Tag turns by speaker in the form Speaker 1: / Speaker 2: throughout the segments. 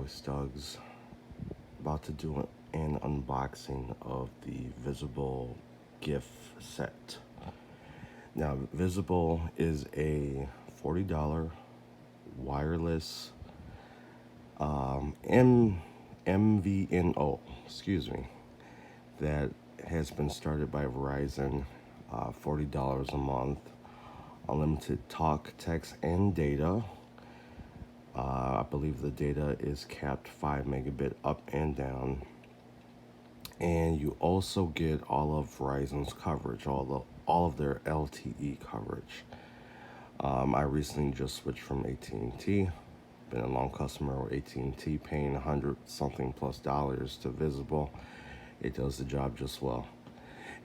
Speaker 1: voice Doug's. About to do an unboxing of the Visible gift set. Now, Visible is a $40 wireless MVNO, that has been started by Verizon. $40 a month, unlimited talk, text, and data. I believe the data is capped 5 megabit up and down. And you also get all of Verizon's coverage, all of their LTE coverage. I recently just switched from AT&T. Been a long customer with AT&T, paying $100 something plus to Visible. It does the job just well.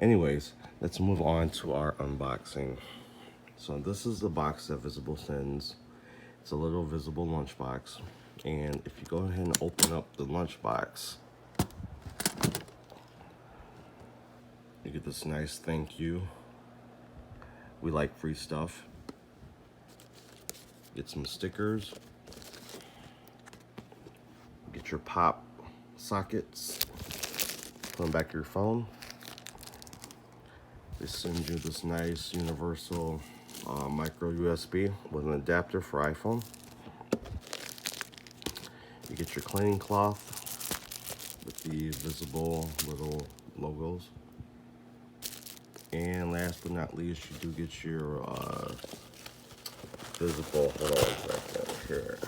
Speaker 1: Anyways, let's move on to our unboxing. So this is the box that Visible sends. It's a little Visible lunchbox. And if you go ahead and open up the lunchbox, you get this nice thank you. We like free stuff. Get some stickers. Get your pop sockets. Put them back to your phone. They send you this nice universal micro USB with an adapter for iPhone. You get your cleaning cloth with the Visible little logos. And last but not least, you do get your Visible, hold on a second here.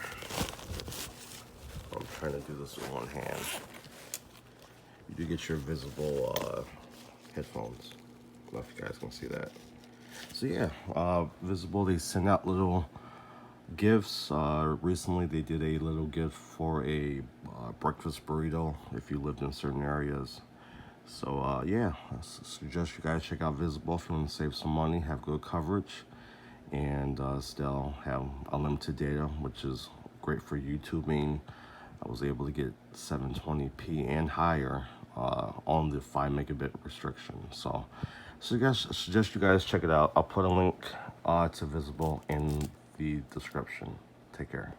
Speaker 1: I'm trying to do this with one hand. You do get your Visible headphones. I don't know if you guys can see that. So yeah, Visible, they send out little gifts. Recently they did a little gift for a breakfast burrito if you lived in certain areas. So yeah, I suggest you guys check out Visible if you want to save some money, have good coverage, and still have unlimited data, which is great for YouTubing. I was able to get 720p and higher on the 5 megabit restriction. So I suggest you guys check it out. I'll put a link to Visible in the description. Take care.